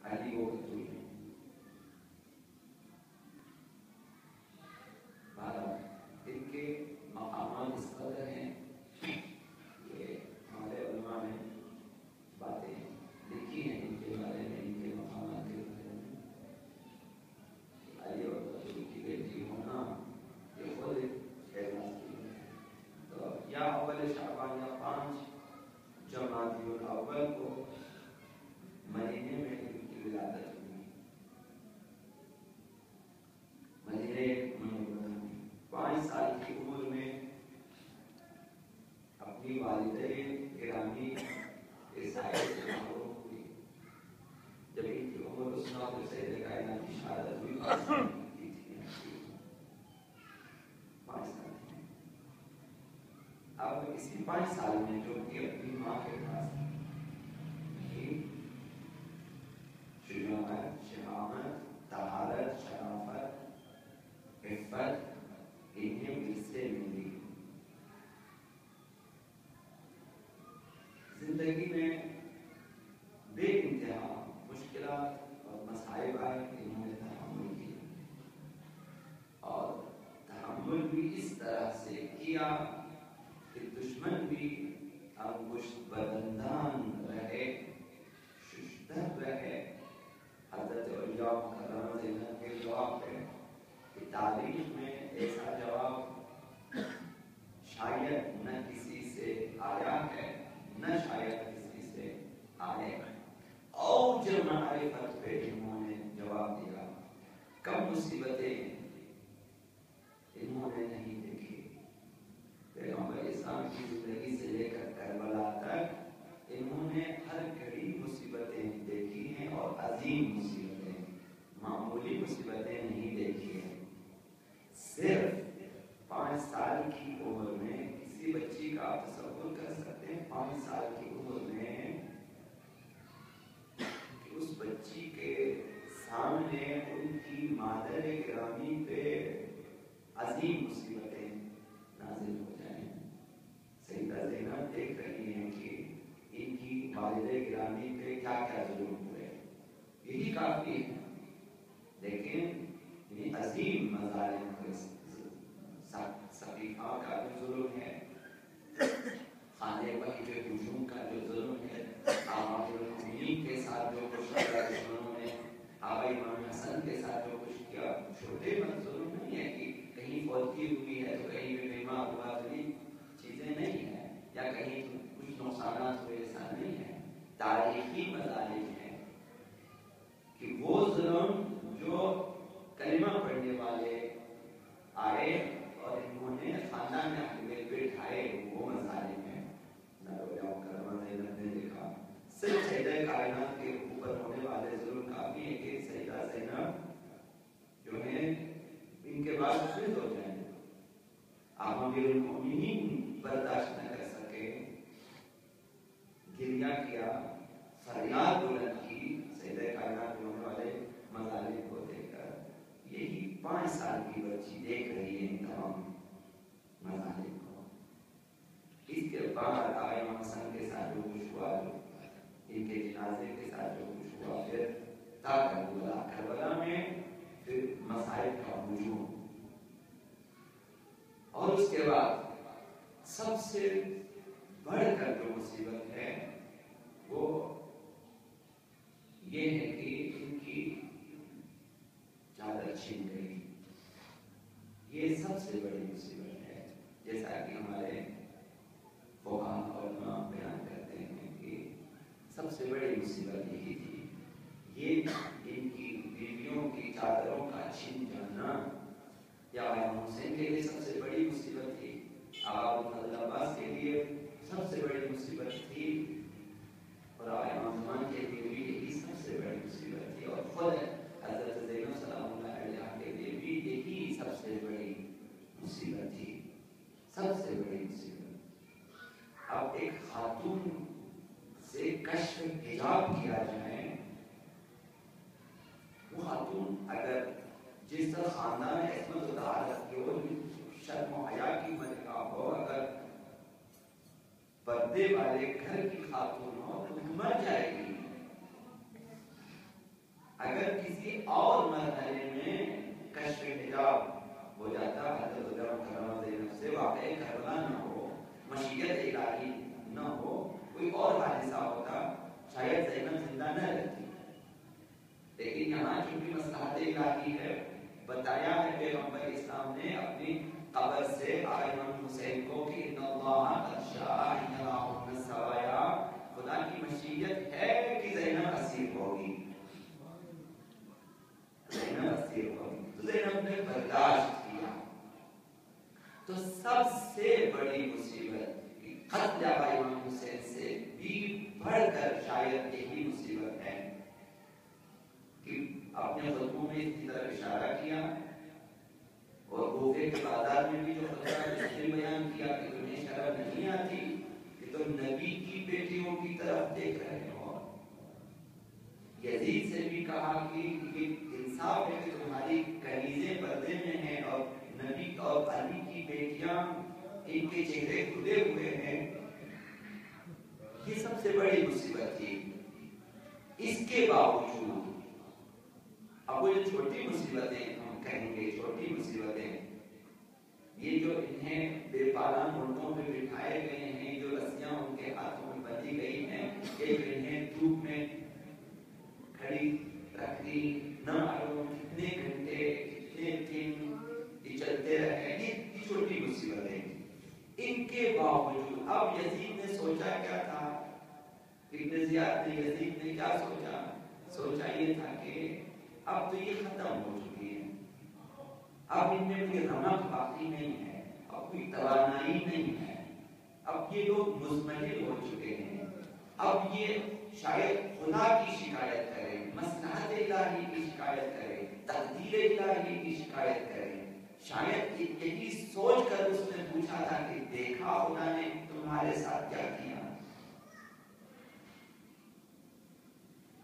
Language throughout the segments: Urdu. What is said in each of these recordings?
علی وہ بطول ہیں. ان کے مقامات اس قدر ہیں کہ ہمارے علماء نے باتیں لکھی ہیں ان کے بارے میں، ان کے مقامات کے بارے میں. علی اور بطول کی بیٹی ہونا یہ خود ایک اعزاز کی ہے. تو یا اول شعبان یا 5 جمادی الاول کو مدینے میں ان کی ولادت ہوئی. مدینے منورہ میں 5 سال کی عمر میں اپنی والدہ گرامی کے سائے سے محروم ہوئی. جب ان کی عمر اس وقت سید کائنات کی شہادت ہوئی 5 سال کی تھی. 5 سال کی. اب اسی 5 سال میں جو کہ اپنی ماں کے پاس شجاعت، شہامت، طہارت، شرافت، عفت انہیں مجھ سے ملی. زندگی میں بے انتہا مشکلات اور مصائب آئے، انہوں نے تحمل کیا اور تحمل بھی اس طرح سے کیا کہ دشمن بھی انگشت بدندان رہے، ششدر رہے. حضرت علیہ مکرمہ زینب کے جواب ہے کہ تاریخ میں ایسا جواب شاید نہ کسی سے آیا ہے، نہ شاید کسی سے آئے گا. اور جب معرفت پہ انہوں نے جواب دیا. کم مصیبتیں انہوں نے نہیں دیکھی. پیغمبر اسلام کی زندگی سے لے کر کربلا تک انہوں نے ہر گھڑی مصیبتیں دیکھی ہیں اور عظیم مصیبتیں، معمولی مصیبتیں نہیں دیکھی ہیں. صرف 5 سال کی عمر میں کسی بچی کا آپ تصور کر سکتے ہیں 5 سال کی عمر میں کہ اس بچی کے سامنے ان کی مادر گرامی پہ عظیم مصیبتیں نازل ہو جائیں. سیدہ زینب دیکھ رہی ہیں کہ ان کی والدہ گرامی پہ کیا کیا ظلم ہوئے، یہی کافی ہے. لیکن یہ عظیم مظالم صفیفہ کا جو ظلم ہے، خانہ وحی کے ہجوم کا جو ظلم ہے، آباء المؤمنین کے ساتھ جو کچھ کیا دشمنوں نے، آبا امام حسن کے ساتھ جو کچھ کیا، چھوٹے مت ظلم نہیں ہے کہ کہیں فوتگی ہوئی ہے تو کہیں بھی بیمار ہوا، چیزیں نہیں ہیں، یا کہیں کچھ نقصانات ہوئے، ایسا نہیں ہے. تاریخی مظالم ہیں کہ وہ ظلم جو کلمہ پڑھنے والے آئے اور انہوں نے خاندان میں اپنے بٹھائے، وہ مظالم ہیں. کرما زینب نے دیکھا صرف سیدہ کائنات کے اوپر ہونے والے ظلم کافی ہے کہ سیدہ زینب جو ہے ان کے بعد مفید ہو جائیں. آپ امیر المؤمنین برداشت نہ کر سکے، گریہ کیا، فریاد بلند کی سیدہ کائنات میں ہونے والے مظالم کو دیکھ کر. یہی 5 سال کی بچی دیکھ رہی ہے ان تمام مظالم کو. اس کے بعد آئے امام حسن کے ساتھ جو کچھ ہوا، ان کے جنازے کے ساتھ جو کچھ ہوا، پھر تا کربلا میں پھر مصائب کا ہجوم. اور اس کے بعد سب سے بڑھ کر جو مصیبت ہے وہ یہ ہے کہ ان کی چادر چھن گئی. یہ سب سے بڑی مصیبت ہے. جیسا کہ ہمارے فقہاء علماء بیان کرتے ہیں کہ سب سے بڑی مصیبت یہی تھی. یہ ان کی بیویوں کی چادروں کا چھن جانا یا امام حسین کے لیے سب سے بڑی مصیبت تھی، آبا فضل عباس کے لیے سب سے بڑی مصیبت تھی، اور امام زمان کے لیے بھی یہی سب سے بڑی مصیبت تھی، اور خود حضرت زینب سلام اللہ علیہ کے لیے بھی یہی سب سے بڑی مصیبت تھی. سب سے بڑی مصیبت. اب ایک خاتون سے کشف حجاب کیا جائے، وہ خاتون اگر جس طرح خاندان عصمت و طہارت کی ہو، شرم و حیا کی ملکہ ہو، اگر پردے والے گھر کی خاتون ہو تو مر جائے گی. اگر کسی اور مرحلے میں کشف حجاب ہو جاتا حضرت کرم زینب سے واقعی کربلا نہ ہو، مشیت الہی نہ ہو، کوئی اور حادثہ ہوتا، شاید زینب زندہ نہ رہتی. لیکن یہاں چونکہ مصلحت الہی ہے، بتایا ہے پیغمبر اسلام نے اپنی قبر سے آئے امام حسین کو کہ ان اللہ قد شاء ان یراہن سوایا، خدا کی مشیت ہے کہ زینب اسیر ہوگی، زینب اسیر ہوگی. تو زینب نے برداشت کیا. تو سب سے بڑی مصیبت قتل امام حسین سے بھی بڑھ کر شاید یہی مصیبت ہے کہ اپنے خطبوں میں اس کی طرف اشارہ کیا اور کوفے کے بازار میں بھی جو خطبہ اس نے بیان کیا کہ تمہیں شرم نہیں آتی کہ تم نبی کی بیٹیوں کی طرف دیکھ رہے ہو. یزید سے بھی کہا کہ انصاف ہے کہ تمہاری کنیزیں پردے میں ہیں اور نبی اور علی کی بیٹیاں ان کے چہرے کھلے ہوئے ہیں. یہ سب سے بڑی مصیبت تھی. اس کے باوجود اب وہ جو چھوٹی مصیبتیں ہم کہیں گے، چھوٹی مصیبتیں، یہ جو انہیں بے پالان مردوں پہ بٹھائے گئے ہیں، جو رسیاں ان کے ہاتھوں میں بندھی گئی ہیں، ایک انہیں دھوپ میں کھڑی رکھ دی، نہ معلوم کتنے گھنٹے کتنے دن یہ چلتے رہے. یہ چھوٹی مصیبتیں. ان کے باوجود اب یزید نے سوچا کیا تھا، ابن زیاد نے، یزید نے کیا سوچا؟ سوچا یہ تھا کہ اب تو یہ ختم ہو چکی ہے، اب ان میں کوئی رمق باقی نہیں ہے، اب کوئی توانائی نہیں ہے، اب یہ لوگ مزمحل ہو چکے ہیں. اب یہ شاید خدا کی شکایت کریں، مصلحت الہی کی شکایت کریں، تقدیر الہی کی شکایت کریں. شاید یہی سوچ کر اس نے پوچھا تھا کہ دیکھا خدا نے تمہارے ساتھ کیا کیا.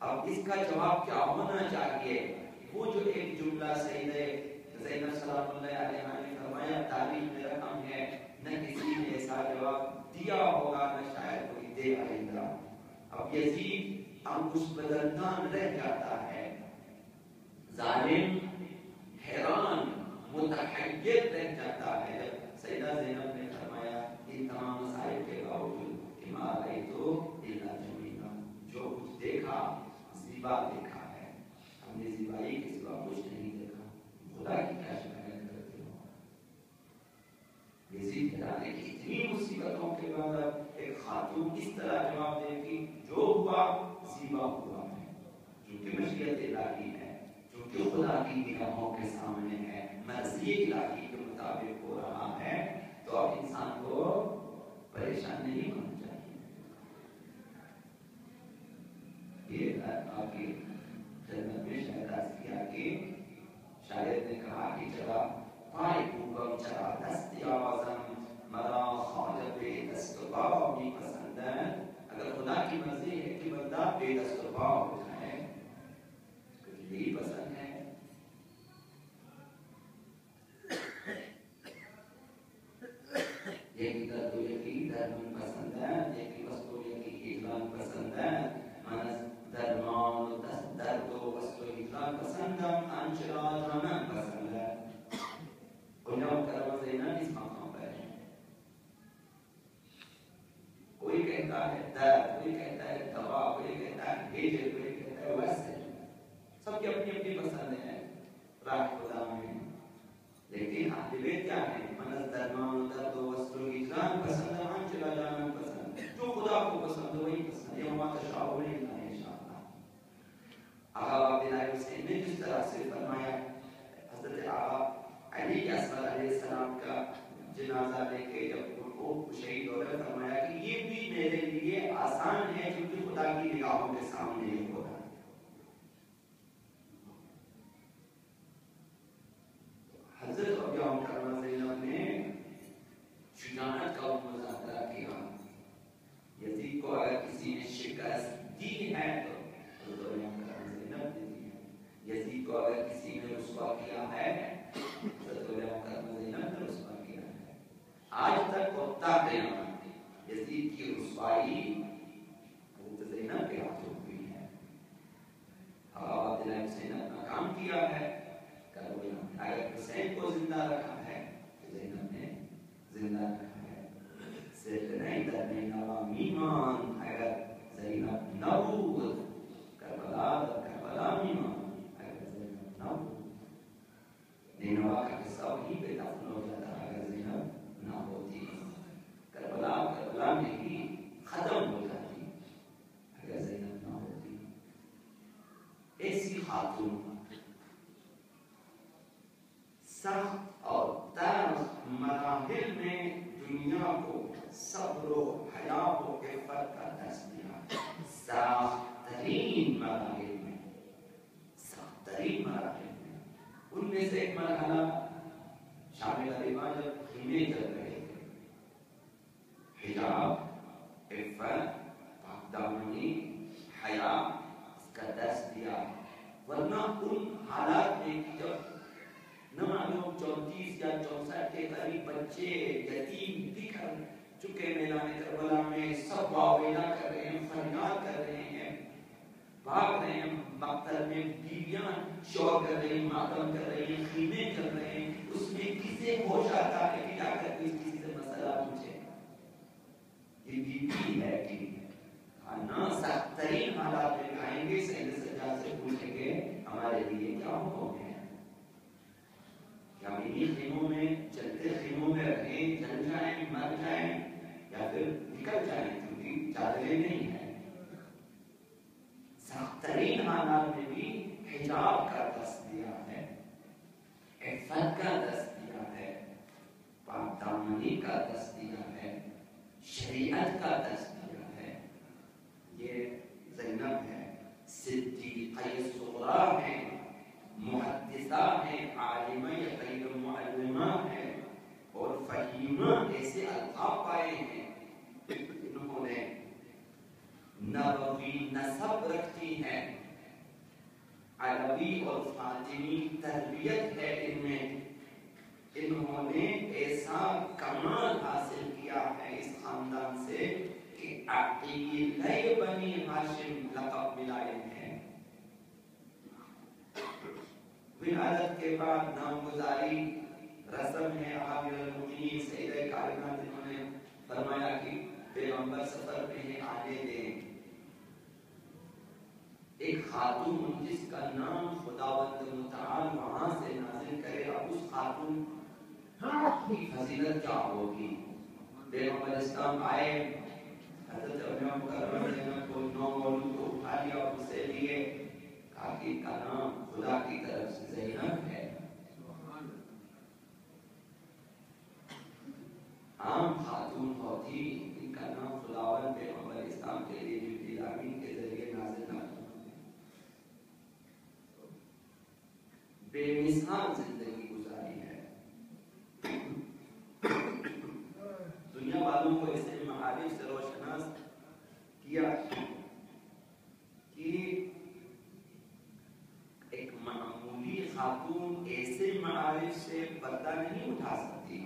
اب اس کا جواب کیا ہونا چاہیے؟ وہ جو ایک جملہ سیدہ زینب سلام اللہ علیہا نے فرمایا، تاریخ میں رقم ہے، نہ کسی نے ایسا جواب دیا ہوگا، نہ شاید کوئی دے آئندہ. اب یزید انگوش بدردان رہ جاتا ہے، ظالم، حیران، متحیر رہ جاتا ہے. جب سیدہ زینب نے فرمایا ان تمام مسائل کے باوجود کہ ما رأیتو الا جمیلا، جو کچھ دیکھا زیبا دیکھا ہے، ہم نے زیبائی کے سوا کچھ نہیں دیکھا، خدا کی کیا شکایت کرتے ہو. یزید جانے کی اتنی مصیبتوں کے بعد ایک خاتون اس طرح جواب دے کہ جو ہوا زیبا ہوا ہے، کیونکہ مشیت الہی ہے، کیونکہ خدا کی نگاہوں کے سامنے ہے، مرضی الہی کے مطابق ہو رہا ہے. تو اب انسان کو پریشان نہیں ہونا چاہیے. یہ آپ کی جنت میں شاید عرض کیا کہ شاید نے کہا کہ چلا پائے کوکم چلا دست آوازم مرا خواجہ بے دست و پاؤ بھی پسند ہے. اگر خدا کی مرضی ہے کہ بندہ بے دست و پاؤ ہو جائے، یہی پسند ہے. یہی درد و یہی درد پسند ہے، یہی وسط و یہی اجلان پسند ہے. منس درمان و دست درد و وسط و اجلان پسند ہے، انچلا جانن پسند ہے. انہوں کرم زینب اس مقام پر ہے. کوئی کہتا ہے درد، کوئی کہتا ہے دوا، کوئی کہتا ہے بھیجے، کوئی کہتا ہے ویسے. سب کی اپنی اپنی پسند ہے راہ خدا میں. لیکن اہل بیت کیا ہے؟ منس درمان درد و وسط و اجلان پسند ہے، انچلا جانن پسند ہے. جو خدا کو پسند ہے وہی پسند ہے. وما تشاءون الا ان شاء اللہ. آقا عبداللہ حسین نے جس طرح سے فرمایا، حضرت آقا علی اصغر علیہ السلام کا جنازہ لے کے جب ان کو شہید ہو رہے فرمایا کہ یہ بھی میرے لیے آسان ہے کیونکہ خدا کی نگاہوں کے سامنے ہی ہو رہا ہے. حضرت ابیام کرم زینب نے شجاعت کا مظاہرہ کیا. یزید کو اگر کسی نے شکست دی ہے تو حضرت ابیام کرم زینب نے دی ہے. یزید کو اگر کسی نے رسوا کیا ہے، حضرت ابیام کرم زینب نے رسوا کیا ہے. آج تک ہوتا قیامت یزید کی رسوائی حضرت زینب کے ہاتھوں ہوئی ہے. خاتون سخت اور تلخ مراحل میں دنیا کو صبر و حیا و عفت کا درس دیا. سخت ترین مراحل میں ان میں سے ایک مرحلہ شام غریبہ جب خیمے چل رہے تھے، حجاب، عفت، پاک دامنی، حیا اس کا درس دیا. ورنہ ان حالات میں کہ جب نہ معلوم 34 یا 64 کے قریب بچے یتیم بکھر چکے میدان کربلا میں، سب واویلا کر رہے ہیں، فریاد کر رہے ہیں، بھاگ رہے ہیں مقتل میں، بیویاں شور کر رہی ہیں، ماتم کر رہی ہیں، خیمے چل رہے ہیں. اس میں کسے ہوش آتا ہے کہ جا کر کسی سے مسئلہ پوچھے؟ یہ بیوی ہے کہ کھانا سخت ترین حالات میں کھائیں گے، سید سجاد سے پوچھیں گے ہمارے لیے کیا حکم ہے؟ کیا انہی خیموں میں، چلتے خیموں میں رہیں، جل جائیں، مر جائیں، یا پھر نکل جائیں کیونکہ چادریں نہیں ہیں. سخت ترین حالات میں بھی حجاب کا درس دیا ہے، عفت کا درس دیا ہے، پاک دامنی کا درس دیا ہے، شریعت کا درس دیا ہے. یہ زینب ہے، صدیقہ صغریٰ ہے، محدثہ ہے، عالمہ غیر معلمہ ہے، اور فہیمہ ایسے القاب پائے ہیں. انہوں نے نبوی نسب رکھتی ہے، عربی اور فاطمی تربیت ہے ان میں. انہوں نے ایسا کمال حاصل کیا ہے اس خاندان سے کہ عقیلۂ بنی ہاشم لقب ملائے ہیں. ولادت کے بعد نامگزاری رسم ہے. عامر المؤمنین سیدہ کائنات انہوں نے فرمایا کہ پیغمبر سفر میں ہیں، آنے دیں. ایک خاتون جس کا نام خداوند متعال وہاں سے نازل کرے، اب اس خاتون کی فضیلت کیا ہوگی؟ پیغمبر اسلام آئے، حضرت امینہ مکرمہ زینب کو 9 مولود کو اٹھا لیا اور اسے لیے، کہا کہ کا نام خدا کی طرف سے زینب ہے. عام خاتون ہوتی، ان کا نام خداوند پیغمبر اسلام کے لیے جبریل امین کے ذریعے نازل نہ. بے مثال زندگی گزاری ہے. دنیا والوں کو اس نے معارف سے روشناس کیا کہ ایک معمولی خاتون ایسے معارف سے پردہ نہیں اٹھا سکتی.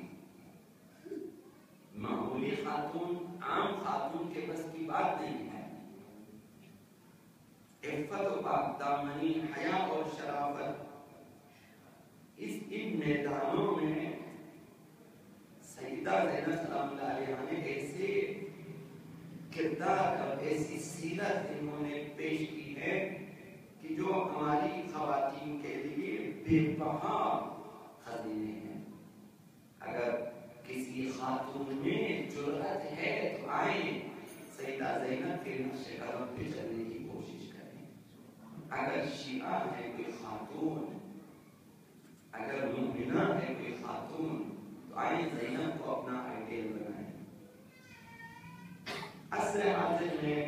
معمولی خاتون عام خاتون کے بس کی بات نہیں ہے. عفت و پاک دامنی، حیا اور شرافت، ان میدانوں میں سیدہ زینب سلام اللہ علیہ نے ایسے کردار اور ایسی سیرت انہوں نے پیش کی ہے کہ جو ہماری خواتین کے لیے بے بہا خزینے ہیں. اگر کسی خاتون میں جرأت ہے تو آئیں، سیدہ زینب کے نقش قدم پہ چلنے کی کوشش کریں. اگر شیعہ ہے کوئی خاتون، اگر مومنہ ہے کوئی خاتون، تو آئیں زینب کو اپنا آئیڈیل بنائیں. عصر حاضر میں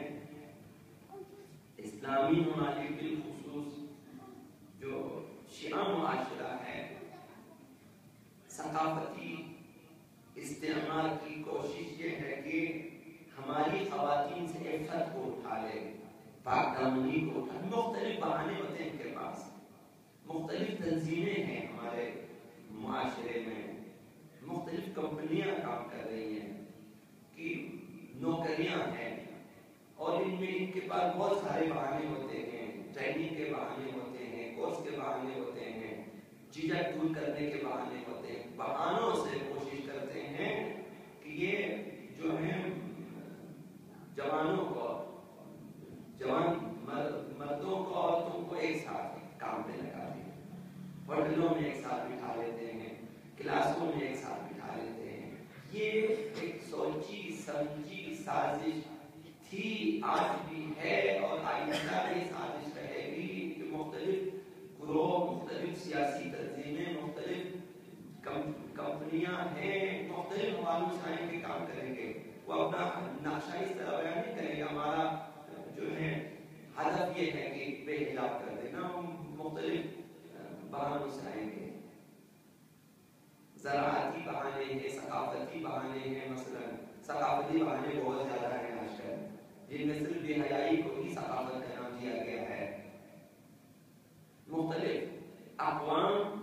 اسلامی ممالک بالخصوص جو شیعہ معاشرہ ہے، ثقافتی استعمال کی کوشش یہ ہے کہ ہماری خواتین سے عفت کو اٹھا لے، پاک دامنی کو اٹھا. مختلف بہانے ہوتے ہیں ان کے پاس، مختلف تنظیمیں ہیں ہمارے معاشرے میں، مختلف کمپنیاں کام کر رہی ہیں کہ نوکریاں ہیں، اور ان میں ان کے پاس بہت سارے بہانے ہوتے ہیں. ٹریننگ کے بہانے ہوتے ہیں، کورس کے بہانے ہوتے ہیں، جھجھک دور کرنے کے بہانے ہوتے ہیں. بہانوں سے کوشش کرتے ہیں کہ یہ جو ہے جوانوں کو، جوان مردوں کو عورتوں کو ایک ساتھ کام پہ لگا دیں، ہوٹلوں میں ایک ساتھ بٹھا لیتے ہیں، کلاسوں میں ایک ساتھ بٹھا لیتے ہیں. یہ ایک سوچی سمجھی سازش تھی، آج بھی ہے اور آئندہ بھی سازش رہے گی کہ مختلف وہ اپنا نقشہ اس طرح بیان نہیں کریں کہ ہمارا جو ہے ہدف یہ ہے کہ بے حجاب کر دینا، مختلف بہانوں سے آئیں گے، زراعتی بہانے ہیں، ثقافتی بہانے ہیں، مثلا ثقافتی بہانے بہت زیادہ ہیں آج کل، جن میں صرف بے حیائی کو ہی ثقافت کا نام دیا گیا ہے۔ مختلف اقوام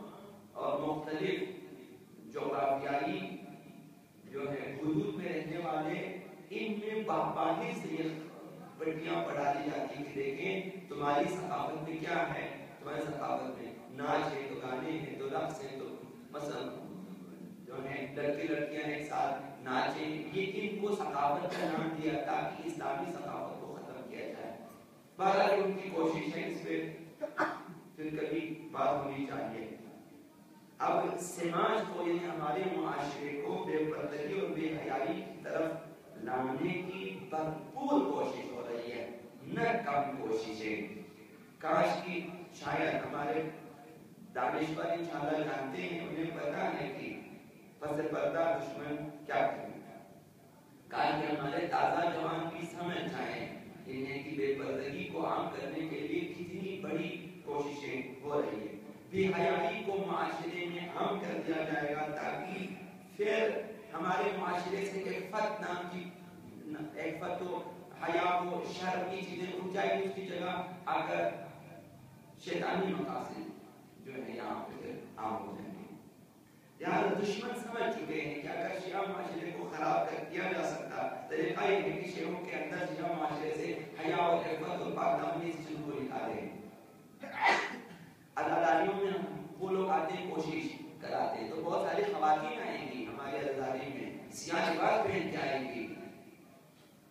اور مختلف جغرافیائی جو ہے حدود میں رہنے والے، ان میں باہر سے یہ پٹیاں پڑھا دی جاتی کہ دیکھیں تمہاری ثقافت میں کیا ہے، تمہاری ثقافت میں ناچ ہے تو گانے ہیں تو رقص ہے، تو مثلا جو ہے لڑکے لڑکیاں ایک ساتھ ناچیں، یہ ان کو ثقافت کا نام دیا تاکہ اسلامی ثقافت کو ختم کیا جائے۔ بہرحال ان کی کوشش ہے، اس پہ پھر کبھی بات ہونی چاہیے۔ اب سماج کو، یعنی ہمارے معاشرے کو بے پردگی اور بے حیائی کی طرف لانے کی بھرپور کوشش ہو رہی ہے، نہ کم کوششیں۔ کاش کی شاید ہمارے دانشور انشاءاللہ جانتے ہیں، انہیں پتا ہے کہ پس پردہ دشمن کیا کرتا ہے۔ کاش کہ ہمارے تازہ جوان بھی سمجھ جائیں انہیں کہ بے پردگی کو عام کرنے کے لیے کتنی بڑی کوششیں ہو رہی ہیں۔ بے حیائی کو معاشرے میں عام کر دیا جائے گا تاکہ پھر ہمارے معاشرے سے عفت نام کی، عفت و حیا و شرم کی چیزیں اٹھ جائیں گی، اس کی جگہ آ کر شیطانی مقاصد جو ہے یہاں پہ عام ہو جائیں گے۔ یہاں دشمن سمجھ چکے ہیں کہ اگر شیعہ معاشرے کو خراب کر دیا جا سکتا، طریقہ یہ ہے کہ شیعوں کے اندر شیعہ معاشرے سے حیا اور عفت اور پاکدامنی سے چیزوں کو نکالے۔ عزاداریوں میں وہ لوگ آتے ہیں، کوشش کراتے ہیں، تو بہت ساری خواتین آئیں گی ہمارے عزاداری میں، سیاہ لباس پہن کے آئیں گی،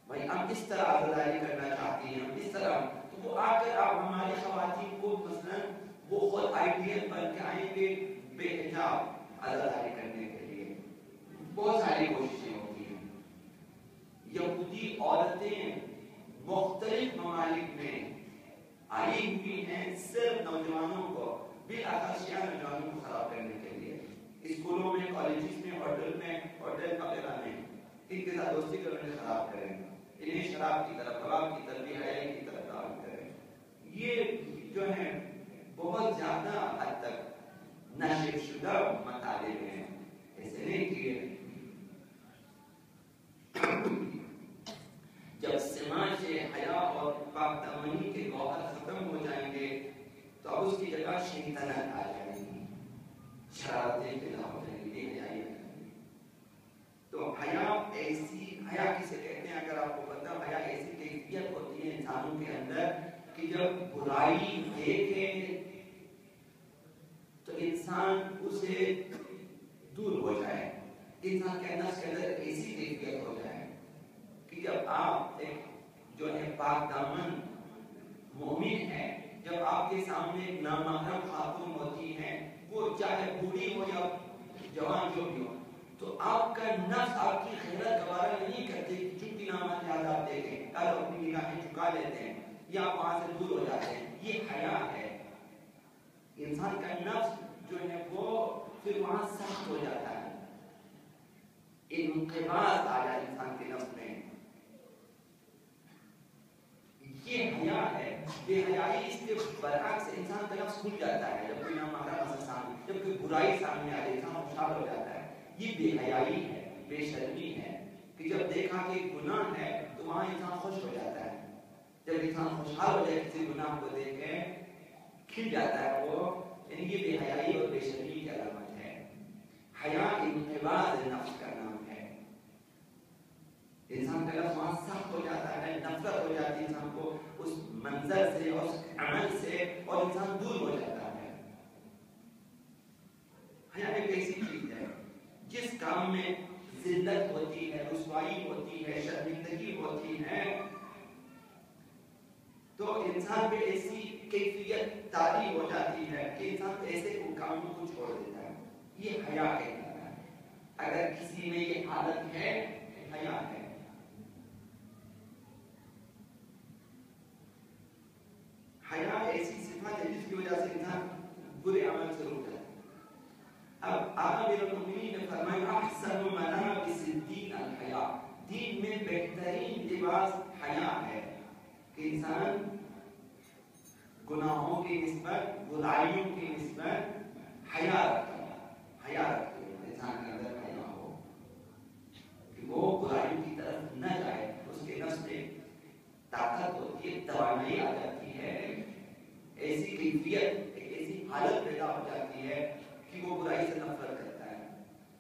بھائی ہم اس طرح عزاداری کرنا چاہتی ہیں، ہم اس طرح، تو وہ آ کر آپ ہماری خواتین کو مثلا وہ خود آئیڈیل بن کے آئیں گے بے حجاب عزاداری کرنے کے لیے۔ بہت ساری کوششیں ہوتی ہیں۔ یہودی عورتیں مختلف ممالک میں آئی ہوئی ہیں صرف نوجوانوں کو، بالآخر شیعہ نوجوانوں کو خراب کرنے کے لیے، اسکولوں میں، کالجز میں، ہوٹل وغیرہ میں ان کے ساتھ دوستی کر انہیں خراب کریں، انہیں شراب کی طرف، کباب کی طرف، بے حیائی کی طرف دعوت کریں۔ یہ جو ہے بہت زیادہ حد تک نشر شدہ مطالب ہیں، ایسے نہیں کہ جب سماج سے حیا اور پاکدامنی کے گوہر ختم ہو جائیں گے تو اب اس کی جگہ شیطنت آ جائے گی، شرارتیں پیدا ہو جائیں گی، بے حیائی آ جائے گی۔ تو حیا ایسی، حیا کسے کہتے ہیں اگر آپ کو پتا، حیا ایسی کیفیت ہوتی ہے انسانوں کے اندر کہ جب برائی دیکھے تو انسان اسے دور ہو جائے، انسان کے اندر ایسی کیفیت ہو جائے کہ جب آپ ایک جو ہے پاک دامن مومن ہے، جب آپ کے سامنے ایک نامحرم خاتون ہوتی ہے، وہ چاہے بوڑھی ہو یا جوان جو بھی ہو، تو آپ کا نفس، آپ کی خیرت گوارا نہیں کرتے کہ چونکہ نامات یاد آپ دیکھیں، آپ اپنی نگاہیں چکا لیتے ہیں یا آپ وہاں سے دور ہو جاتے ہیں۔ یہ حیا ہے۔ انسان کا نفس جو ہے وہ پھر وہاں سخت ہو جاتا ہے، انقباض آ جائے انسان کے نفس میں۔ یہ حیا ہے۔ بے حیائی اس کے برعکس انسان کا نفس کھل جاتا ہے، جب کوئی نامحرم سامنے، جب کوئی برائی سامنے آ جائے انسان خوشحال ہو جاتا ہے۔ یہ بے حیائی ہے، بے شرمی ہے کہ جب دیکھا کہ گناہ ہے تو وہاں انسان خوش ہو جاتا ہے۔ جب انسان خوشحال ہو جائے کسی گناہ کو دیکھ کے کھل جاتا ہے وہ، یعنی یہ بے حیائی اور بے شرمی کی علامت ہے۔ حیا انقباض نفس کا نام ہے۔ انسان کا نفس وہاں سخت ہو جاتا ہے، نفرت ہو جاتی ہے انسان کو اس منظر سے اور اس عمل سے، اور انسان دور ہو جاتا ہے۔ حیا ایک ایسی چیز ہے جس کام میں ذلت ہوتی ہے، رسوائی ہوتی ہے، شرمندگی ہوتی ہے، تو انسان پہ ایسی کیفیت طاری ہو جاتی ہے کہ انسان ایسے کاموں کو چھوڑ دیتا ہے۔ یہ حیا کہلاتا ہے۔ اگر کسی میں یہ حالت ہے، حیا ہے۔ حیا ایسی صفت ہے جس کی وجہ سے انسان برے عمل سے رک جاتا ہے۔ اب آقا امیر المومنین نے فرمایا احسن ملابس الدین الحیا، دین میں بہترین لباس حیا ہے کہ انسان گناہوں کی نسبت، برائیوں کی نسبت حیا رکھتا ہے، حیا رکھتے ہیں، انسان کے اندر حیا ہو کہ وہ برائیوں کی طرف نہ جائے، اس کے نفس میں طاقت ہوتی ہے، توانائی آ جاتی ہے، ایسی کیفیت، ایسی حالت پیدا ہو جاتی ہے کہ وہ برائی سے نفرت کرتا ہے،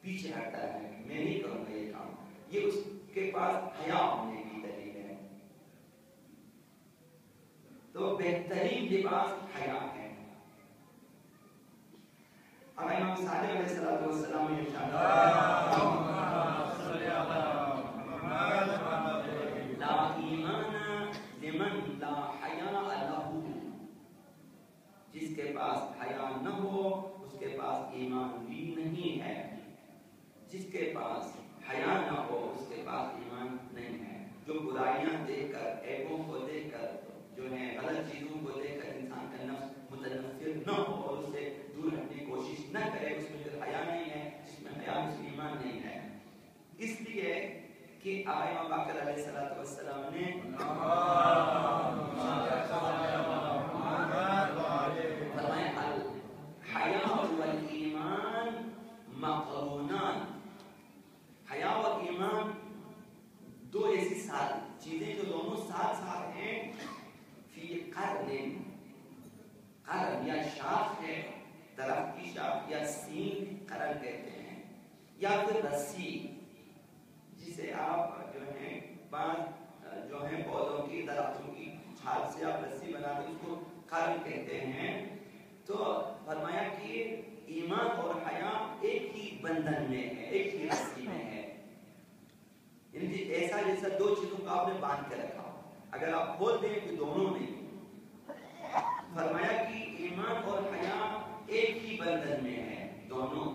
پیچھے ہٹتا ہے کہ میں نہیں کروں گا یہ کام، یہ اس کے پاس حیا ہونے کی دلیل ہے۔ تو بہترین لباس حیا ہے۔ اب امام صادق علیہ السلام نے ارشاد لا ایمان لمن لا حیاء لہ، جس کے پاس حیا نہ ہو اس کے پاس ایمان بھی نہیں ہے، جس کے پاس حیا نہ ہو اس کے پاس ایمان نہیں ہے۔ جو برائیاں دیکھ کر، عیبوں کو دیکھ کر، جو ہے غلط چیزوں کو دیکھ کر انسان کا نفس متنفر نہ ہو اور اس سے دور ہٹنے کی کوشش نہ کرے، اس میں پھر حیا نہیں ہے، جس میں حیا اس میں ایمان نہیں ہے۔ اس لیے کہ امام باقر علیہ السلام نے فرمایا الحیا والایمان مقرونان، حیا اور ایمان دو ایسی ساتھ چیزیں جو دونوں ساتھ ساتھ ہیں، فی قرن، قرن یا شاخ ہے، درخت کی شاخ یا سین قرن کہتے ہیں، یا پھر رسی جسے آپ جو ہے بعض جو ہے پودوں کی، درختوں کی چھال سے آپ رسی بناتے اس کو قرن کہتے ہیں۔ تو فرمایا کہ ایمان اور حیا ایک ہی بندھن میں ہے، ایک ہی رسی میں ہے، یعنی ایسا جیسا دو چیزوں کو آپ نے باندھ کے رکھا، اگر آپ کھول دیں تو دونوں نہیں۔ فرمایا کہ ایمان اور حیا ایک ہی بندھن میں ہے، دونوں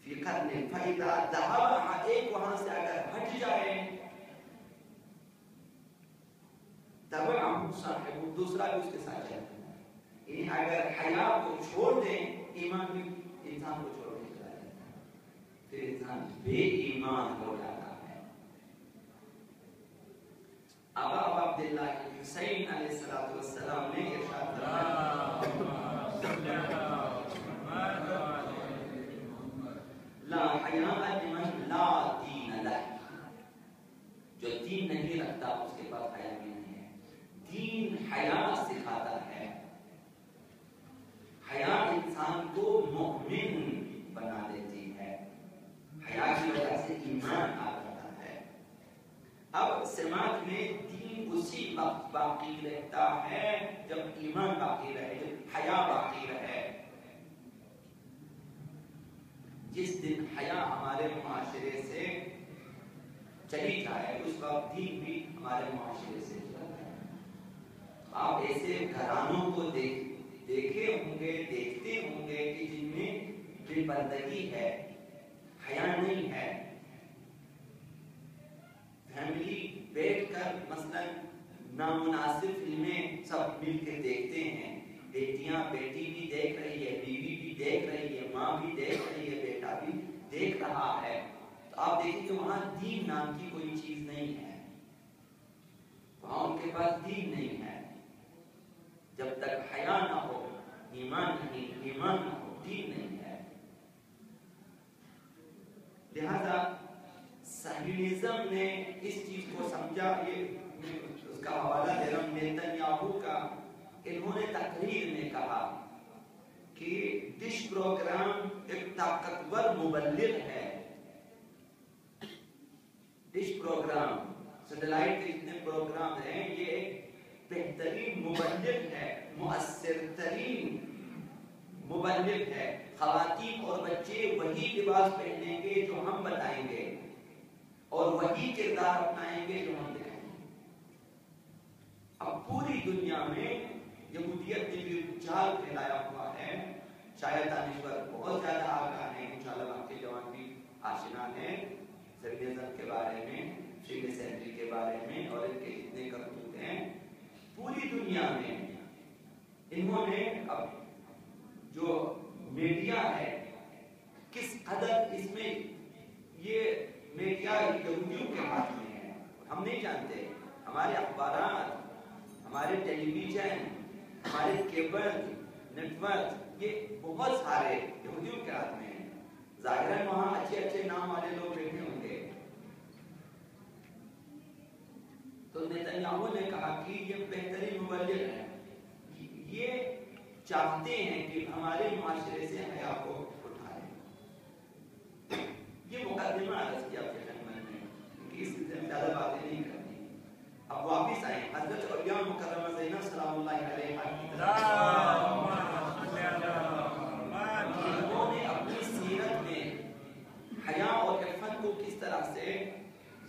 فی قرن، فَإِذَا ذَهَبَ، ایک وہاں سے اگر ہٹ جائے، تَبَعَهُ صَاحِبُهُ، دوسرا بھی اس کے ساتھ چلتا ہے، یعنی اگر حیا کو چھوڑ دیں ایمان بھی انسان کو چھوڑ کے چلا جاتا ہے، پھر انسان بے ایمان ہو جاتا ہے۔ ابا عبداللہ حسین علیہ السلام نے ارشاد فرمایا لا حیاء لمن لا دین لہ، جو دین نہیں رکھتا اس کے پاس حیا بھی نہیں ہے۔ دین حیا سکھاتا ہے، حیا انسان کو مؤمن بنا دیتی ہے، حیا کی وجہ سے ایمان آ جاتا ہے۔ اب سماج میں دین اسی وقت باقی رہتا ہے جب ایمان باقی رہے، جب حیا باقی رہے۔ جس دن حیا ہمارے معاشرے سے چلی جائے اس وقت دین بھی ہمارے معاشرے سے چلا جائے۔ آپ ایسے گھرانوں کو دیکھے ہوں گے، دیکھتے ہوں گے کہ جن میں بے پردگی ہے، حیا نہیں ہے، فیملی بیٹھ کر مثلا نامناسب فلمیں سب مل کے دیکھتے ہیں، بیٹی بھی دیکھ رہی ہے، بیوی بھی دیکھ رہی ہے، ماں بھی دیکھ رہی ہے، بیٹا بھی دیکھ رہا ہے، تو آپ دیکھیں کہ وہاں دین نام کی کوئی چیز نہیں ہے، وہاں ان کے پاس دین نہیں ہے۔ جب تک حیا نہ ہو، ایمان نہ ہو، دین نہیں ہے۔ لہذا صہیونزم نے اس چیز کو سمجھا، یہ اس کا حوالہ دے رہا ہوں نیتنیاہو کا، انہوں نے تقریر میں کہا کہ ڈش پروگرام ایک طاقتور مبلغ ہے، ڈش پروگرام، سیٹلائٹ کے جتنے پروگرام ہیں یہ ایک بہترین مبلغ ہے، مؤثر ترین مبلغ ہے۔ خواتین اور بچے وہی لباس پہنیں گے جو ہم بتائیں گے اور وہی کردار اپنائیں گے جو ہم دکھائیں گے۔ اب پوری دنیا میں یہودیت نے بھی جال پھیلایا ہوا ہے، شاید دانشور بہت زیادہ آگاہ ہیں، انشاءاللہ آپ کے جوان بھی آشنا ہیں سیکولرزم کے بارے میں، شیخ سینٹری کے بارے میں، اور ان کے جتنے کرتوت ہیں پوری دنیا میں۔ انہوں نے اب جو میڈیا ہے کس قدر اس میں یہ میڈیا یہودیوں کے ہاتھ میں ہے، ہم نہیں جانتے. ہمارے اخبارات، ہمارے ٹیلی ویژن، ہمارے کیبل نیٹ ورک، یہ بہت سارے یہودیوں کے ہاتھ میں ہیں. ظاہراً وہاں اچھے اچھے نام والے لوگ بیٹھے ہوں گے. تو نیتنیاہو نے کہا کہ یہ بہترین مبلغ ہے، یہ چاہتے ہیں کہ ہمارے معاشرے سے حیا کو اٹھا لیں. یہ مقدمہ عرض کیا اپنے خدمت میں، کیونکہ اس سے زیادہ باتیں نہیں کرنی. اب واپس آئیں حضرت علیہ مکرمہ زینب سلام اللہ علیہا کی طرف. انہوں نے اپنی سیرت میں حیا اور عفت کو کس طرح سے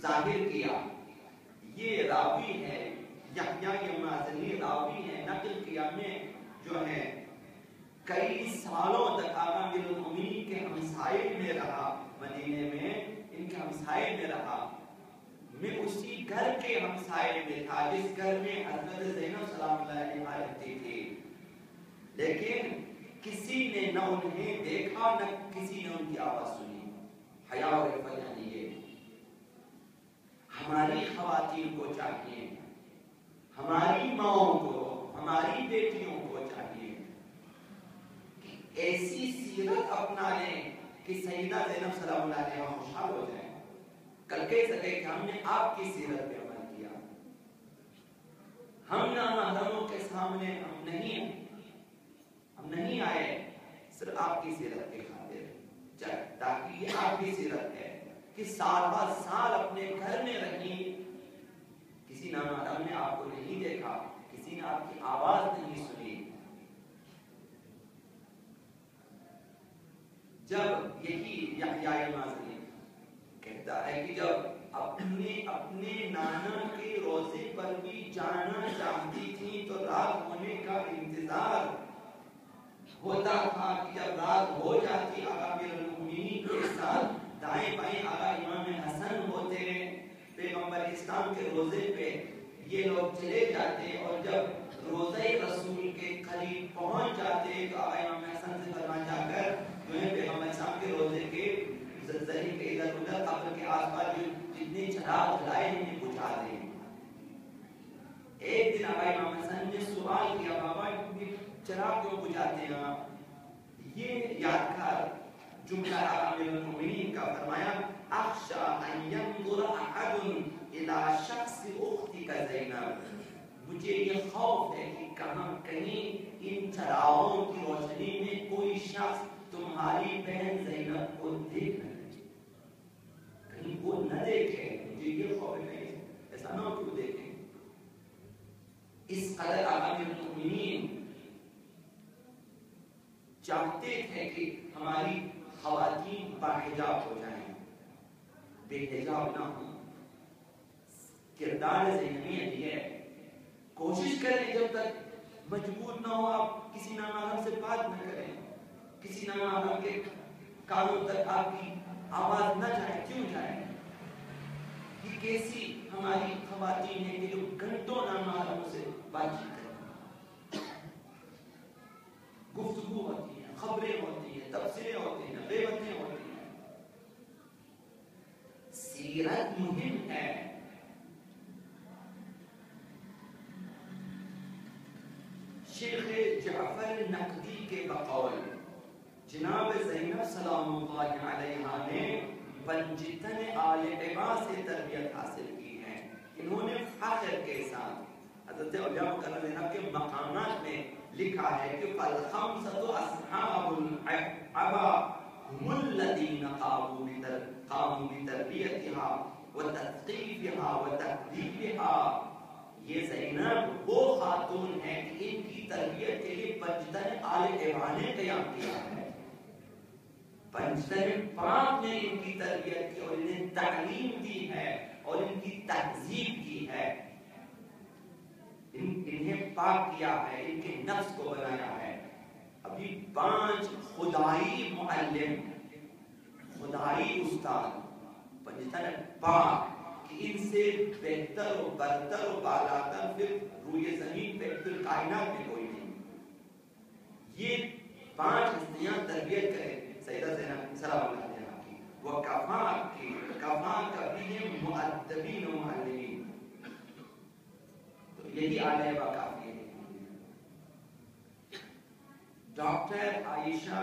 ظاہر کیا. یہ راوی ہے یحییٰ یہ مازنی راوی ہے، نقل کیا میں جو ہے کئی سالوں تک آقا امیر المومنین کے ہمسائے میں رہا، مدینے میں ان کے ہمسائے میں رہا. میں اسی گھر کے ہمسائے میں تھا جس گھر میں حضرت زینب سلام اللہ علیہا رہتی تھی، لیکن کسی نے نہ انہیں دیکھا نہ کسی نے ان کی آواز سنی. حیا اور عفت یعنی یہ ہماری خواتین کو چاہیے، ہماری ماؤں کو، ہماری بیٹیوں کو چاہیے کہ ایسی سیرت اپنا لیں کہ سیدہ زینب سلام اللہ علیہا خوشحال ہو جائیں. کل کہہ سکے کہ ہم نے آپ کی سیرت پہ عمل کیا. ہم نامحرموں کے سامنے ہم نہیں آئے صرف آپ کی سیرت کے خاطر، تاکہ یہ آپ کی سیرت ہے کہ سال بعد سال اپنے گھر میں رہی، کسی نامحرم نے آپ کو نہیں دیکھا، کسی نے آپ کی آواز نہیں سنی. جب یہی یحییٰ مازنی کہتا ہے کہ جب اپنے نانا کے روزے پر بھی جانا چاہتی تھی تو رات ہونے کا انتظار ہوتا تھا کہ جب رات ہو جاتی آقا امیر المومنین کے ساتھ دائیں بائیں آقا امام حسن ہوتے، پیغمبر اسلام کے روزے پہ یہ لوگ چلے جاتے، اور جب روزہ رسول کے قریب پہنچ جاتے تو آقا امام حسن سے فرما جا کر جو ہے پیغمبر اسلام کے روزے کے زرزری کے ادھر ادھر قبر کے آس پاس جو جتنے چراغ جلائے انہیں بجھا دیں. ایک دن آقا امام حسن نے سوال کیا، بابا چراغ کیوں بجھاتے ہیں آپ؟ یہ یادگار جملہ آقا امیر المومنین کا فرمایا، اخشى ان ينظر احد الى شخص اختك زینب، مجھے یہ خوف ہے کہ کہیں ان چراغوں کی روشنی میں کوئی شخص تمہاری بہن زینب کو دیکھ نہ لے، کہیں وہ نہ دیکھے. مجھے یہ خوف ہے ایسا نہ ہو کہ وہ دیکھیں. اس قدر آقا امیر المومنین چاہتے تھے کہ ہماری خواتین باحجاب ہو جائیں، بے حجاب نہ ہوں. کردار زینبی یہ ہے، کوشش کریں جب تک مجبور نہ ہو آپ کسی نامحرم سے بات نہ کریں، کسی نامحرم کے کانوں تک آپ کی آواز نہ جائے. کیوں جائے؟ یہ کیسی ہماری خواتین ہیں کہ جو گھنٹوں نامحرموں سے بات چیت کریں، گفتگو ہوتی ہیں، خبریں ہوتی ہیں، تبصرے ہوتے ہیں، غیبتیں ہوتی ہیں. سیرت مہم ہے. شیخ جعفر نقدی کے بقول جناب زینب سلام اللہ علیہا نے بنجتن آل عبا سے تربیت حاصل کی ہے. انہوں نے فخر کے ساتھ حضرت علیہ مکرمہ زینب کے مقامات میں لکھا ہے کہ فالخمسة اصحاب العبا هم الذين قاموا بتربیتها وتثقیفها وتهذیبها. یہ زینب وہ خاتون ہے کہ ان کی تربیت کے لیے بنجتن آل عبا نے قیام کیا ہے. بنجتن پاک نے ان کی تربیت کی اور انہیں تعلیم دی ہے اور ان کی تہذیب کی ہے، انہیں پاک کیا ہے، ان کے نفس کو بنایا ہے. ابھی 5 خدائی معلم، خدائی استاد بنجتن پاک کہ ان سے بہتر و برتر و بالاتر پھر روئے زمین پہ پھر کائنات میں کوئی نہیں. یہ 5 ہستیاں تربیت کریں سیدہ زینب سلام اللہ علیہا کی، وکفا کی کفا کبھی مؤدبین و معلمین. تو یہی علیہ کافی ہے. ڈاکٹر عائشہ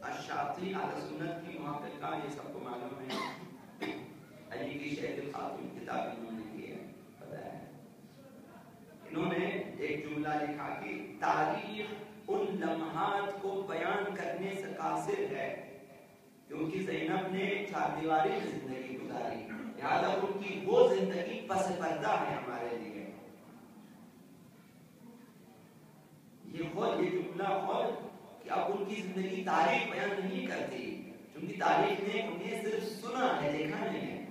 الشاطی اہل سنت کی محققہ، یہ سب کو معلوم ہے. علی کی شہد الخاتون کتاب انہوں نے کی ہے، پتہ ہے. انہوں نے ایک جملہ لکھا کہ تاریخ ان لمحات کو بیان کرنے سے قاصر ہے کیونکہ زینب نے چار دیواری میں زندگی گزاری، لہٰذا ان کی وہ زندگی پس پردہ ہے ہمارے لیے. یہ جملہ خود کہ اب ان کی زندگی تاریخ بیان نہیں کرتی، کیونکہ تاریخ نے انہیں صرف سنا ہے، دیکھا نہیں ہے.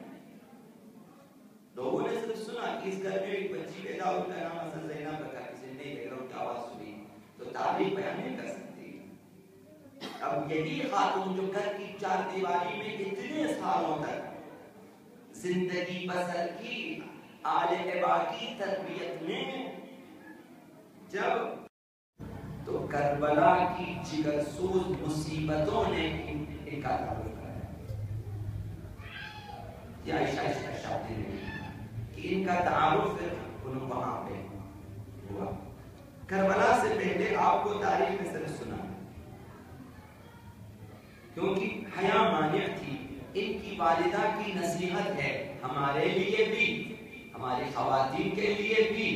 لوگوں نے صرف سنا کہ اس گھر میں ایک بچی پیدا ہو، کا نام حسن زینب رکھا، کسی نے نہیں دیکھا، ان کی آواز سنی، تو تاریخ بیان نہیں کر سکتی. اب یہی خاتون جو گھر کی چار دیواری میں اتنے سالوں تک زندگی بسر کی، آل عبا کی تربیت میں، جب تو کربلا کی جگر سوز مصیبتوں نے ان کا تعلق کرایا. یہ عائشہ الشاطی نے کہ ان کا تعارف انہوں وہاں پہ ہوا. کربلا سے پہلے آپ کو تاریخ میں صرف سنا کیونکہ حیا مانع تھی. ان کی والدہ کی نصیحت ہے ہمارے لیے بھی، ہماری خواتین کے لیے بھی،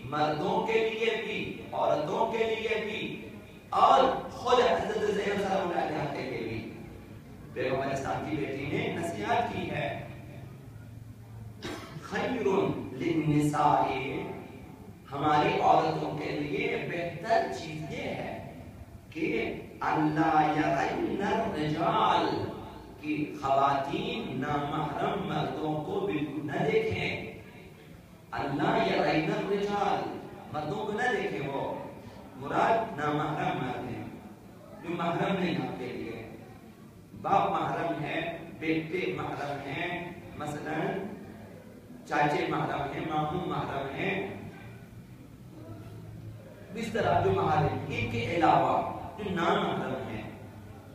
مردوں کے لیے بھی، عورتوں کے لیے بھی، اور خود حضرت زینب سلام اللہ علیہا کے لیے بھی. پیغمبر اسلام کی بیٹی نے نصیحت کی ہے خیر للنساء، ہماری عورتوں کے لیے بہتر چیز یہ ہے کہ اللہ یرین الرجال، کہ خواتین نامحرم مردوں کو بالکل نہ دیکھیں. اللہ یرین الرجال، مردوں کو نہ دیکھیں. وہ مراد نامحرم مرد ہیں جو محرم نہیں آپ کے لیے. باپ محرم ہے، بیٹے محرم ہیں، مثلا چاچے محرم ہیں، ماموں محرم ہیں، اس طرح جو محرم. ان کے علاوہ جو نامحرم ہیں،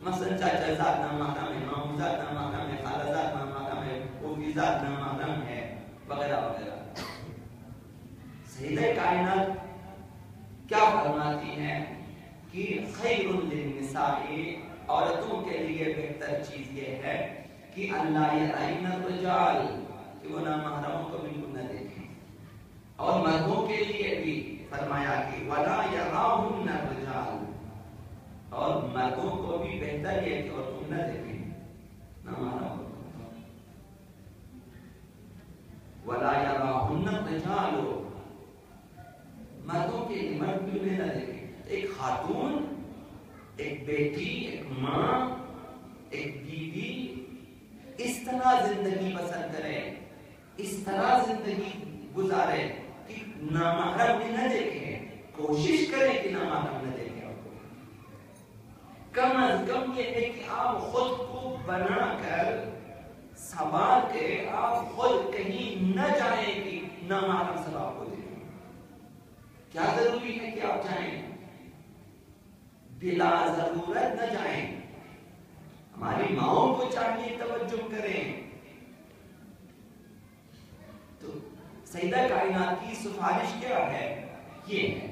مثلا چاچا زاد نامحرم ہے، ماموں زاد نامحرم ہے، خالہ زاد نامحرم ہے، پھوپھی زاد نامحرم ہے، وغیرہ وغیرہ. سیدہ کائنات کیا فرماتی ہیں کہ خیر للنساء، عورتوں کے لیے بہتر چیز یہ ہے کہ اللہ یرین الرجال، کہ وہ نامحرموں کو بالکل نہ دیکھیں. اور مردوں کے لیے بھی فرمایا کہ ولا یراہن الرجال، اور مردوں کو بھی بہتر ہے کہ عورتوں نہ دیکھیں نامحرموں کو. ولا یراہن الرجال، مردوں کے لیے مرد بھی انہیں نہ دیکھیں. ایک خاتون، ایک بیٹی، ایک ماں، ایک بیوی اس طرح زندگی بسر کرے، اس طرح زندگی گزارے کہ نامحرم بھی نہ دیکھیں. کوشش کریں کہ نامحرم نہ دیکھیں. کم از کم یہ ہے کہ آپ خود کو بنا کر سنبھال کے آپ خود کہیں نہ جائیں کہ نامحرم سب آپ کو دیکھیں. کیا ضروری ہے کہ آپ جائیں؟ بلا ضرورت نہ جائیں. ہماری ماؤں کو چاہیے توجہ کریں. تو سیدہ کائنات کی سفارش کیا ہے؟ یہ ہے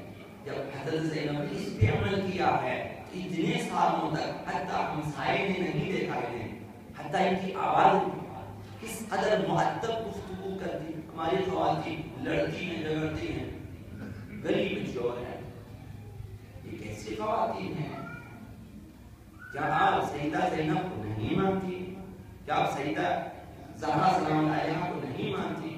جب حضرت زینب نے اس پہ عمل کیا ہے اتنے سالوں تک، حتیٰ ہمسائے نے نہیں دیکھا انہیں، حتیٰ ان کی آواز کس قدر مؤدب گفتگو کرتی. ہماری خواتین لڑتی ہیں، جھگڑتی ہیں، گلی میں چور ہے. یہ کیسی خواتین ہیں؟ کیا آپ سیدہ زینب کو نہیں مانتی؟ کیا آپ سیدہ زہرا سلام اللہ علیہا کو نہیں مانتی؟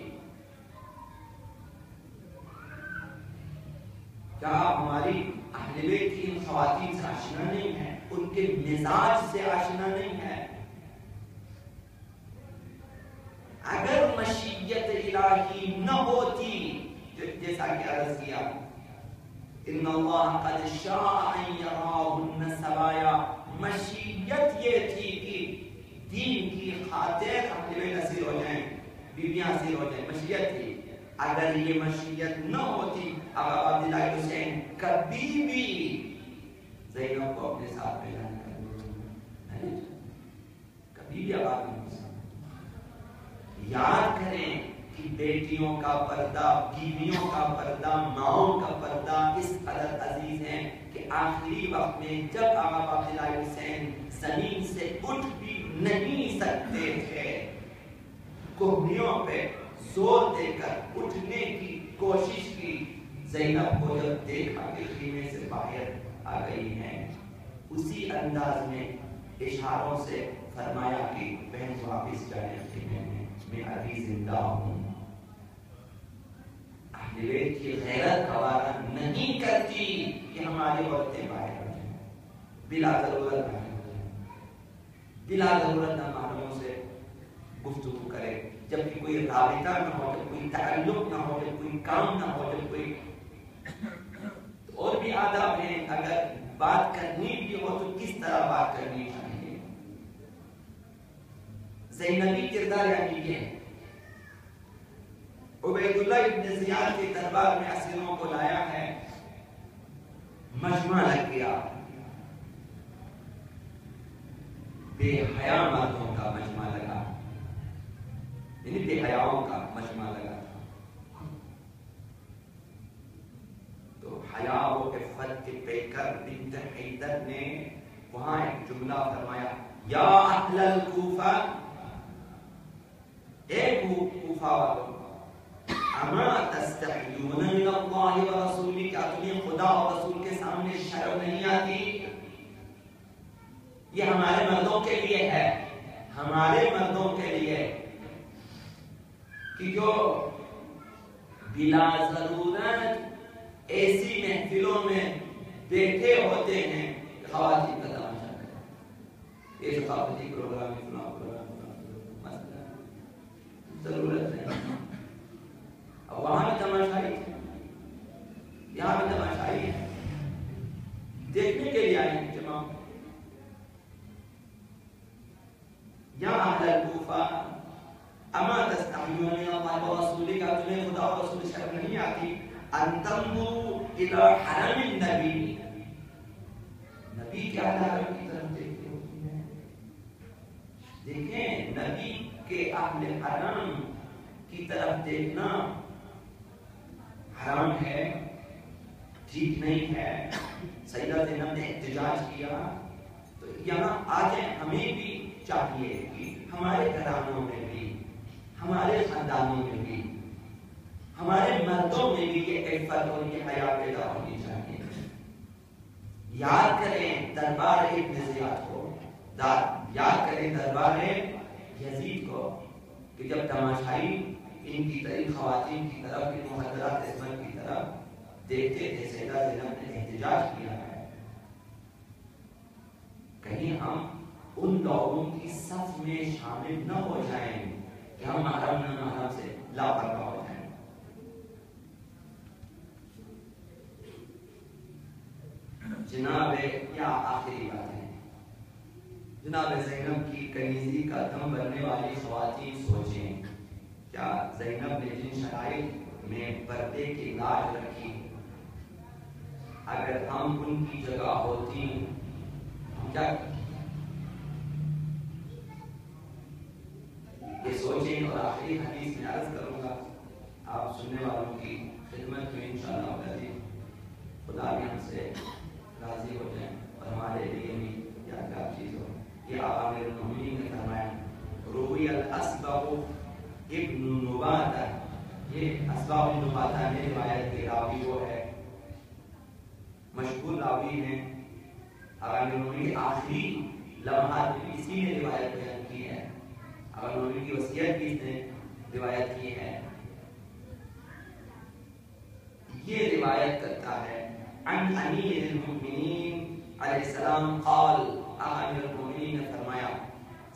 کیا آپ ہماری اہل بیت کی ان خواتین سے آشنا نہیں ہیں؟ ان کے مزاج سے آشنا نہیں ہے؟ اگر مشیت الہی نہ ہوتی، جیسا کہ عرض کیا، ان اللہ قد شاء ان یراہن سوایا، مشیت یہ تھی کہ دین کی خاطر اہل بیت اسیر ہو جائیں، بیویاں اسیر ہو جائیں. مشیت تھی. اگر یہ مشیت نہ ہوتی اب عبداللہ حسین کبھی بھی زینب کو اپنے ساتھ لے جانے کا نہیں، کبھی بھی آباد نہیں ہو سکتا. یاد کریں کہ بیٹیوں کا پردہ، بیویوں کا پردہ، ماؤں کا پردہ اس قدر عزیز ہے کہ آخری وقت میں جب آقا عبداللہ حسین زمین سے اٹھ بھی نہیں سکتے تھے، کوہنیوں پہ زور دے کر اٹھنے کی کوشش کی، زینب کو جب دیکھا کہ خیمے سے باہر آ گئی ہیں، اسی انداز میں اشاروں سے فرمایا کہ بہن واپس جائیں خیمے میں ابھی زندہ ہوں۔ اہل بیت کی غیرت گوارا نہیں کرتی کہ ہماری عورتیں باہر آ جائیں، بلا ضرورت باہر آ جائیں، بلا ضرورت نامحرموں سے گفتگو کرے، جب کہ کوئی رابطہ نہ ہو، جب کوئی تعلق نہ ہو، جب کوئی کام نہ ہو، جب کوئی اور بھی آداب ہیں، اگر بات کرنی بھی ہو تو کس طرح بات کرنی چاہیے۔ زینبی کردار یعنی یہ عبید اللہ ابن زیاد کے دربار میں اسیروں کو لایا ہے، مجمع لگ گیا، بے حیا مردوں کا مجمع لگا، یعنی بے حیاؤں کا مجمع لگا تھا۔ تو حیا و عفت کے پیکر بنت حیدر نے وہاں ایک جملہ فرمایا، یا اہل الکوفہ، اے کوفہ والوں، اما تستحیون من اللہ و رسولہ، کیا تمہیں خدا اور رسول کے سامنے شرم نہیں آتی؟ یہ ہمارے مردوں کے لیے ہے، ہمارے مردوں کے لیے کہ جو بلا ضرورت ایسی محفلوں میں بیٹھے ہوتے ہیں، خواتین کا تماشا کریں، یہ ثقافتی پروگرام مسئلہ ضرورت نہیں۔ اب وہاں بھی تماشائی ہے، یہاں بھی تماشائی ہے، دیکھنے کے لیے آئے ہیں جماع۔ یا اہل الکوفہ اما تستحیون من اللہ و رسولہ، کیا تمہیں خدا و رسول شرم نہیں آتی؟ ان تنظروا الی حرم النبی، نبی کے حرم کی طرف دیکھتے ہوتی ہیں۔ دیکھیں، نبی کے اہل حرم کی طرف دیکھنا حرام ہے، ٹھیک نہیں ہے۔ سیدہ زینب نے احتجاج کیا، تو یہاں آج ہمیں بھی چاہیے کہ ہمارے گھرانوں میں بھی، ہمارے خاندانوں میں بھی، ہمارے مردوں میں بھی یہ عفت اور یہ حیا پیدا ہونی چاہیے۔ یاد کریں دربار ابن زیاد کو، یاد کریں دربار یزید کو، کہ جب تماشائی ان کی طرف، خواتین کی طرف، ان محضرات عصمت کی طرف دیکھتے تھے، سیدہ زینب نے احتجاج کیا ہے، کہیں ہم ان لوگوں کی صف میں شامل نہ ہو جائیں کہ ہم محرم نہ محرم سے لاپرواہ ہو جائیں۔ جناب یا آخری بات ہے، جناب زینب کی کنیزی کا دم بننے والی خواتین سوچیں، کیا زینب نے جن شرائط میں پردے کی لاج رکھی، اگر ہم ان کی جگہ ہوتی ہم کیا یہ سوچیں۔ اور آخری حدیث میں عرض کروں گا آپ سننے والوں کی خدمت میں انشاءاللہ خدا بھی ہم سے راضی ہو جائیں اور ہمارے لیے بھی یادگار چیز ہو۔ یہ آقا امیر المومنین نے فرمایا، روی الاسبغ ابن نباتہ، یہ اسبغ ابن نباتہ میں روایت کے راوی وہ ہے، مشہور راوی ہیں، آقا امیر المومنین آخری لمحات میں اسی نے روایت بیان کی ہے، آقا امیر المومنین کی وصیت بھی اس نے روایت کی ہے۔ یہ روایت کرتا ہے عن امیر المؤمنین علیہ السلام قال، آقا امیر المؤمنین نے فرمایا،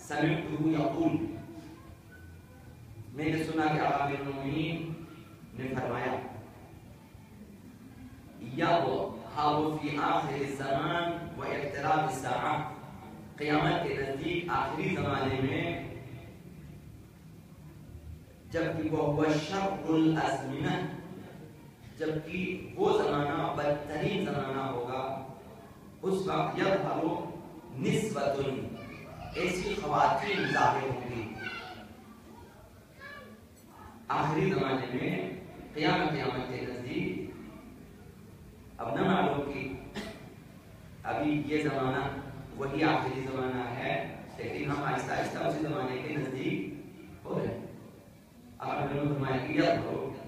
سمعتہ یقول، میں نے سنا کہ آقا امیر المؤمنین نے فرمایا، یظہر فی آخر الزمان و اقتراب الساعہ، قیامت کے نزدیک آخری زمانے میں، جبکہ وہ شر الازمنہ، جبکہ وہ زمانہ بدترین زمانہ ہوگا، اس وقت یظہر نسوۃ، ایسی خواتین ظاہر ہوں گی، آخری زمانے میں قیامت کے نزدیک اب نہ معلوم کہ ابھی یہ زمانہ وہی آخری زمانہ ہے، لیکن ہم آہستہ آہستہ اسی زمانے کے نزدیک ہو رہے ہیں۔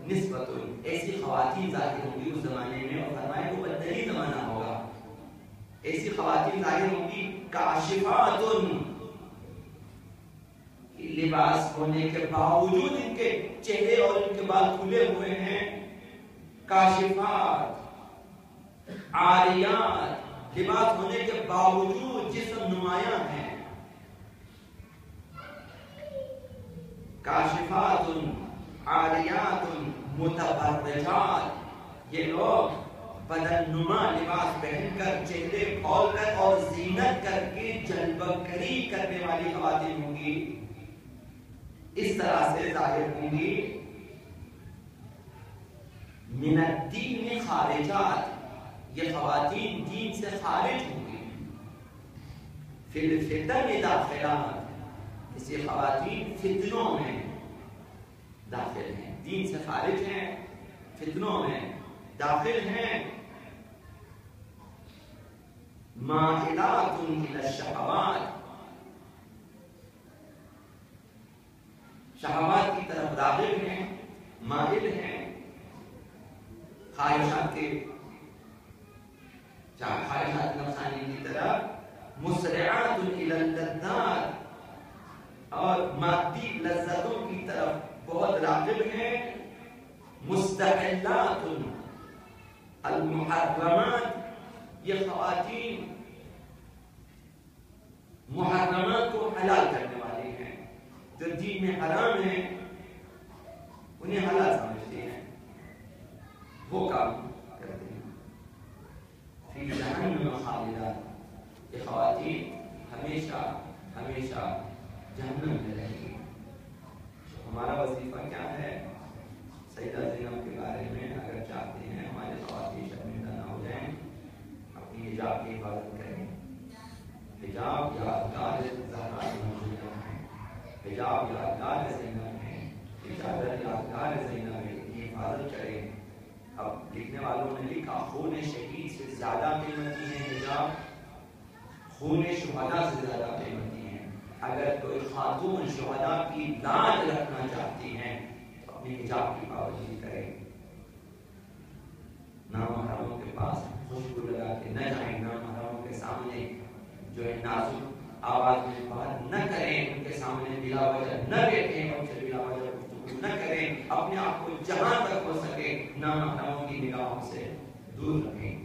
نسبت ایسی خواتین ظاہر ہوں گی اس زمانے میں، اور فرمائے وہ بدترین زمانہ ہوگا، ایسی خواتین ظاہر ہوں گی کاشفات، لباس ہونے کے باوجود ان کے چہرے اور ان کے بال کھلے ہوئے ہیں، کاشفات عاریات، لباس ہونے کے باوجود جسم نمایاں ہیں، کاشفات عاریات متبرجات، یہ لوگ بدن نما لباس پہن کر، چہرے کھول کر اور زینت کر کے جلوگری کرنے والی خواتین ہوں گی، اس طرح سے ظاہر ہوں گی۔ من الدین خارجات، یہ خواتین دین سے خارج ہوں گی، فی الفتن داخلات، اس یہ خواتین فتنوں میں داخل ہیں، دین سے خارج ہیں، فتنوں میں داخل ہیں، مائلات الی الشہوات، شہوات کی طرف راغب ہیں، مائل ہیں، خواہشات نفسانی کی طرف، مسرعات الی اللذات، اور مادی لذتوں کی طرف بہت راغب ہیں، مستحلات المحرمات، یہ خواتین محرمات کو حلال کرنے والی ہیں، جو دین میں حرام ہیں انہیں حلال سمجھتے ہیں، وہ کام کرتے ہیں۔ فی جہنم خالدات، یہ خواتین ہمیشہ ہمیشہ جہنم میں رہیں گی۔ ہمارا وظیفہ کیا ہے؟ سیدہ زینب کے بارے میں اگر چاہتے ہیں ہمارے خواتین شرمندہ نہ ہو جائیں، اپنی حجاب کی حفاظت کریں، حجاب یادگار زہرا زینب ہے، حجاب یادگار زینب ہے، چادر یادگار زینب ہے، کی حفاظت کریں۔ اب لکھنے والوں نے لکھا خون شہید سے زیادہ قیمتی ہے حجاب، خون شہداء سے زیادہ قیمتی ہے۔ اگر کوئی خاتون شہداء کی لاج رکھنا چاہتی ہیں تو اپنی حجاب کی پابندی کریں، نامحرموں کے پاس خوشبو لگا کے نہ جائیں، نامحرموں کے سامنے جو ہے نازک آواز میں بات نہ کریں، ان کے سامنے بلا وجہ نہ بیٹھیں، ان سے بلا وجہ گفتگو نہ کریں، اپنے آپ کو جہاں تک ہو سکے نامحرموں کی نگاہوں سے دور رکھیں۔